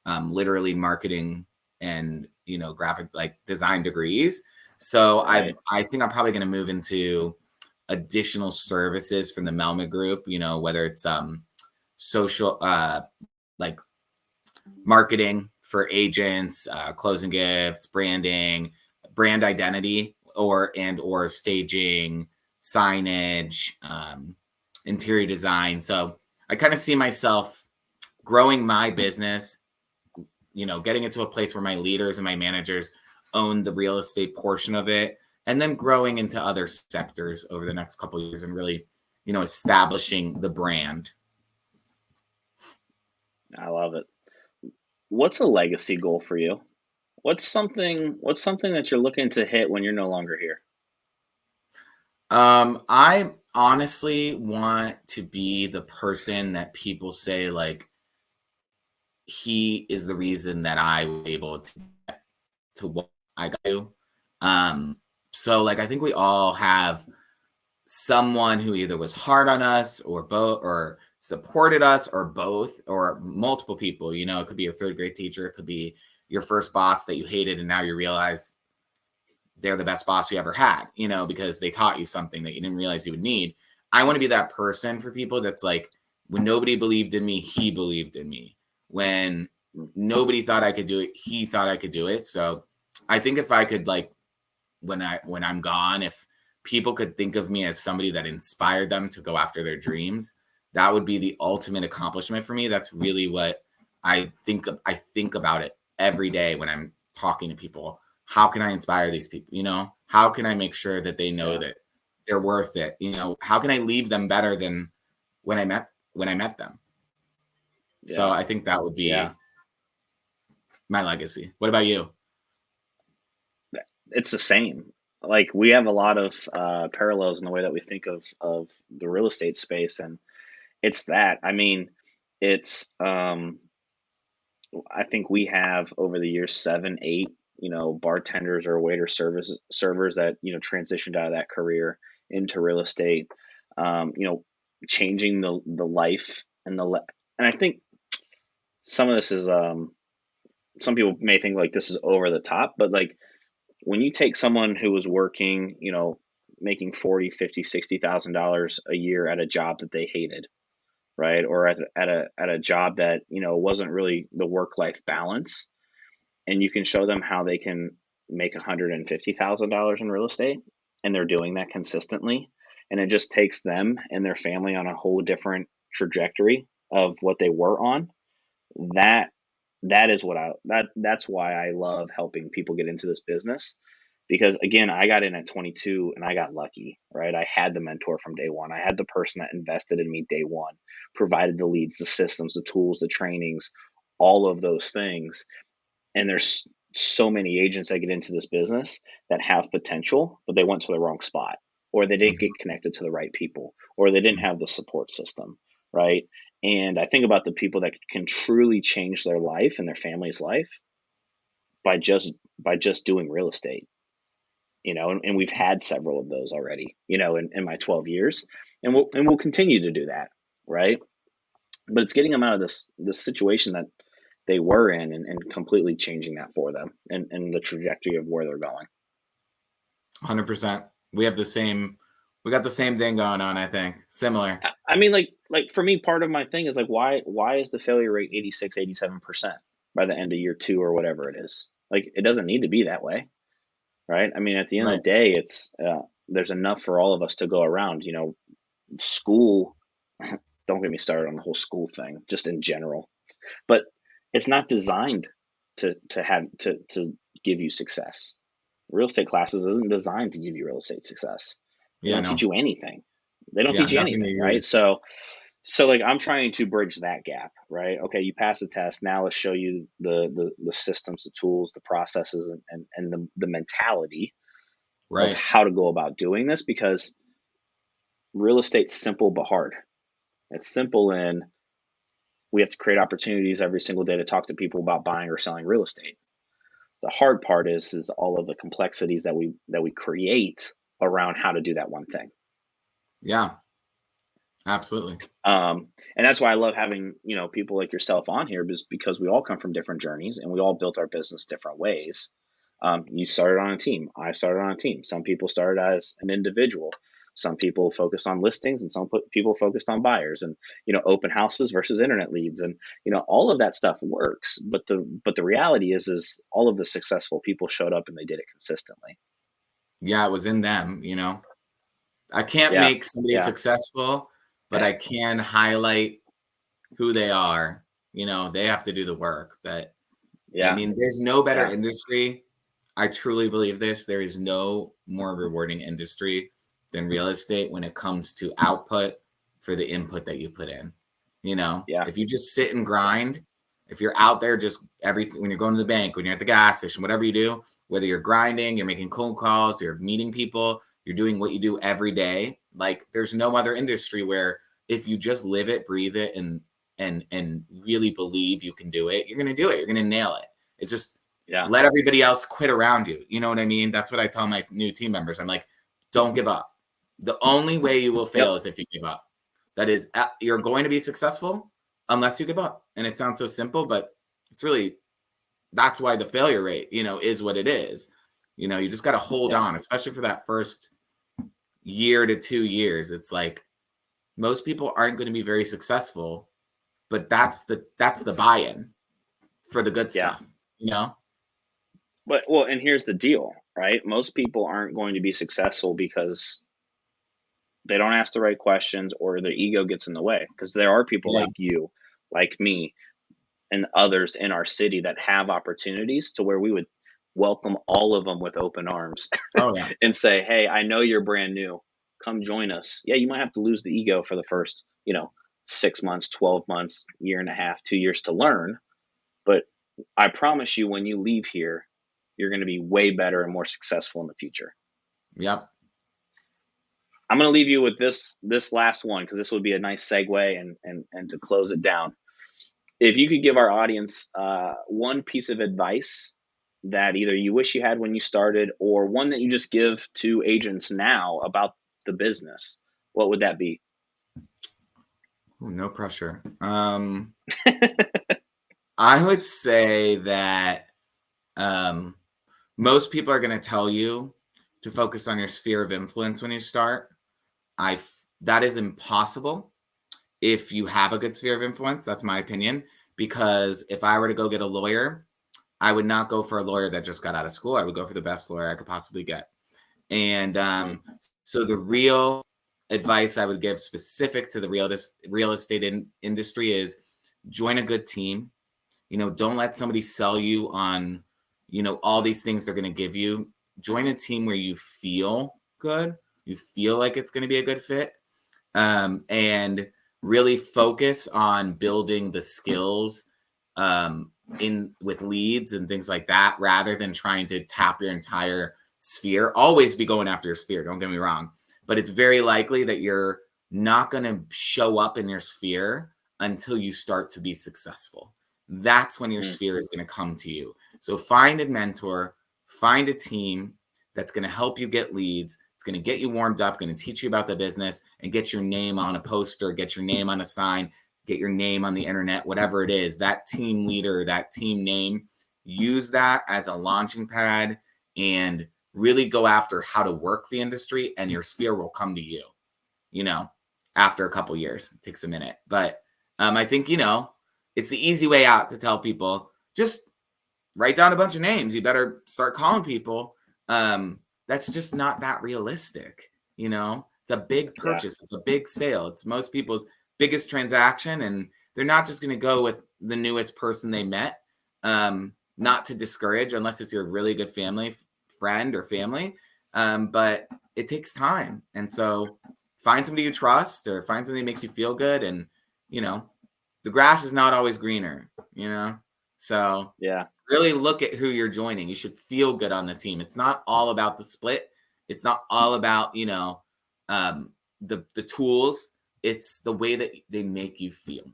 literally marketing and, graphic, like, design degrees. So I think I'm probably going to move into additional services from the Melmed group, whether it's social, like, marketing for agents, closing gifts, branding, brand identity, or staging, signage, interior design. So I kind of see myself growing my business, getting it to a place where my leaders and my managers own the real estate portion of it, and then growing into other sectors over the next couple of years and really, establishing the brand. I love it. What's a legacy goal for you? What's something that you're looking to hit when you're no longer here? I honestly want to be the person that people say, like, he is the reason that I was able to get to what I got to. So like, I think we all have someone who either was hard on us or both, or supported us, or both, or multiple people. It could be a third grade teacher, it could be your first boss that you hated and now you realize they're the best boss you ever had, because they taught you something that you didn't realize you would need. I want to be that person for people that's like, when nobody believed in me, he believed in me. When nobody thought I could do it, he thought I could do it. So I think if I could, like, when I'm gone, if people could think of me as somebody that inspired them to go after their dreams, that would be the ultimate accomplishment for me. That's really what I think about it every day when I'm talking to people. How can I inspire these people? How can I make sure that they know that they're worth it? How can I leave them better than when I met them? Yeah. So I think that would be my legacy. What about you? It's the same. Like, we have a lot of parallels in the way that we think of the real estate space, and it's that. I mean, it's I think we have over the years 7, 8, bartenders or waiter servers that transitioned out of that career into real estate. Changing the life and and I think some of this is some people may think like this is over the top, but like, when you take someone who was working, making $40,000, $50,000, $60,000 a year at a job that they hated, right, or at a job that wasn't really the work-life balance, and you can show them how they can make $150,000 in real estate, and they're doing that consistently, and it just takes them and their family on a whole different trajectory of what they were on. That is that's why I love helping people get into this business, because again, I got in at 22 and I got lucky, right? I had the mentor from day one. I had the person that invested in me day one, provided the leads, the systems, the tools, the trainings, all of those things. And there's so many agents that get into this business that have potential, but they went to the wrong spot, or they didn't get connected to the right people, or they didn't have the support system, right? And I think about the people that can truly change their life and their family's life by just doing real estate, and we've had several of those already, in my 12 years, and we'll continue to do that, right? But it's getting them out of this situation that they were in, and completely changing that for them, and the trajectory of where they're going. 100%. We got the same thing going on, I think. Similar. I mean, like for me, part of my thing is like, why is the failure rate 86, 87% by the end of year 2 or whatever it is? Like, it doesn't need to be that way, right? I mean, at the end of the day, it's there's enough for all of us to go around. School, don't get me started on the whole school thing, just in general, but it's not designed to give you success. Real estate classes isn't designed to give you real estate success. They don't teach you anything. They don't teach you anything, right? So like, I'm trying to bridge that gap, right? Okay, you pass the test. Now let's show you the systems, the tools, the processes, and the mentality of how to go about doing this, because real estate's simple but hard. It's simple in we have to create opportunities every single day to talk to people about buying or selling real estate. The hard part is all of the complexities that we create around how to do that one thing. Yeah, absolutely. And that's why I love having, people like yourself on here, because we all come from different journeys and we all built our business different ways. You started on a team. I started on a team. Some people started as an individual. Some people focused on listings, and some people focused on buyers, and open houses versus internet leads, and all of that stuff works. But the reality is all of the successful people showed up and they did it consistently. Yeah, it was in them. I can't make somebody successful, but I can highlight who they are. They have to do the work, but I Yeah. mean, there's no better Yeah. industry. I truly believe this. There is no more rewarding industry than real estate when it comes to output for the input that you put in. You know, Yeah. if you just sit and grind, if you're out there just when you're going to the bank, when you're at the gas station, whatever you do, whether you're grinding, you're making cold calls, you're meeting people, you're doing what you do every day. Like there's no other industry where if you just live it, breathe it, and really believe you can do it, you're going to do it. You're going to nail it. It's just Yeah. let everybody else quit around you. You know what I mean? That's what I tell my new team members. I'm like, don't give up. The only way you will fail is if you give up. That is, you're going to be successful unless you give up. And it sounds so simple, but it's really, that's why the failure rate, you know, is what it is. You know, you just got to hold on, especially for that first year to 2 years. It's like most people aren't going to be very successful, but that's the buy-in for the good Yeah. stuff, you know? But well, and here's the deal, right? Most people aren't going to be successful because they don't ask the right questions or their ego gets in the way. Because there are people Yeah. like you, like me, and others in our city that have opportunities to where we would welcome all of them with open arms Oh yeah. and say, "Hey, I know you're brand new. Come join us." Yeah, you might have to lose the ego for the first, 6 months, 12 months, year and a half, 2 years to learn, but I promise you when you leave here, you're going to be way better and more successful in the future. Yep. I'm going to leave you with this last one because this would be a nice segue and to close it down. If you could give our audience one piece of advice that either you wish you had when you started or one that you just give to agents now about the business, what would that be? Ooh, no pressure. I would say that most people are going to tell you to focus on your sphere of influence when you start. That is impossible if you have a good sphere of influence. That's my opinion. Because if I were to go get a lawyer, I would not go for a lawyer that just got out of school. I would go for the best lawyer I could possibly get. And so the real advice I would give specific to the real estate industry is join a good team. You know, don't let somebody sell you on, you know, all these things they're going to give you. Join a team where you feel good, you feel like it's going to be a good fit, and really focus on building the skills in with leads and things like that, rather than trying to tap your entire sphere. Always be going after your sphere, don't get me wrong, but it's very likely that you're not going to show up in your sphere until you start to be successful. That's when your sphere is going to come to you. So find a mentor, find a team that's going to help you get leads. It's going to get you warmed up, going to teach you about the business, and get your name on a poster, get your name on a sign, get your name on the internet, whatever it is. That team leader, that team name, use that as a launching pad and really go after how to work the industry, and your sphere will come to you, you know, after a couple years. It takes a minute. But I think, you know, it's the easy way out to tell people, just write down a bunch of names. You better start calling people. That's just not that realistic. You know, it's a big Yeah. purchase. It's a big sale. It's most people's biggest transaction. And they're not just going to go with the newest person they met. Not to discourage, unless it's your really good friend or family. But it takes time. And so find somebody you trust, or find something that makes you feel good. And, you know, the grass is not always greener, you know? So Yeah. really look at who you're joining. You should feel good on the team. It's not all about the split. It's not all about, you know, the tools. It's the way that they make you feel.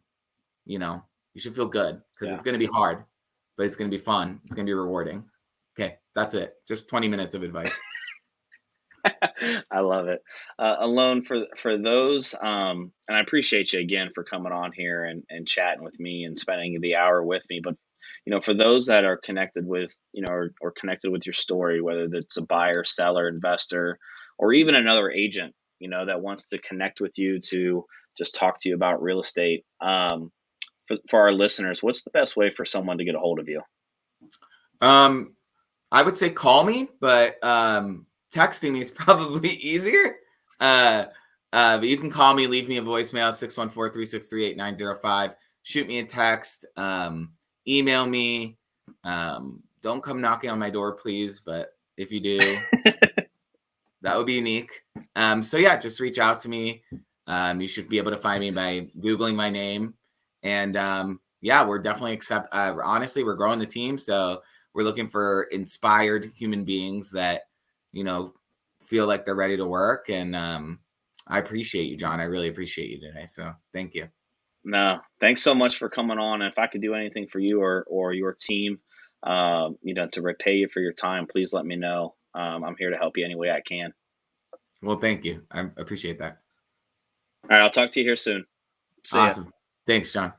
You know, you should feel good because Yeah. it's going to be hard, but it's going to be fun. It's going to be rewarding. Okay, that's it. Just 20 minutes of advice. I love it. Alone for those, and I appreciate you again for coming on here and chatting with me and spending the hour with me. But for those that are connected with, or connected with your story, whether that's a buyer, seller, investor, or even another agent, that wants to connect with you to just talk to you about real estate. For our listeners, what's the best way for someone to get a hold of you? I would say call me, but texting me is probably easier. But you can call me, leave me a voicemail, 614-363-8905. Shoot me a text, email me. Don't come knocking on my door, please. But if you do, that would be unique. So yeah, just reach out to me. You should be able to find me by Googling my name. And yeah, we're definitely honestly, we're growing the team. So we're looking for inspired human beings that, feel like they're ready to work. And I appreciate you, Jon. I really appreciate you today. So thank you. No, thanks so much for coming on. If I could do anything for you or your team, to repay you for your time, please let me know. I'm here to help you any way I can. Well, thank you. I appreciate that. All right, I'll talk to you here soon. See ya. Awesome. Thanks, Jon.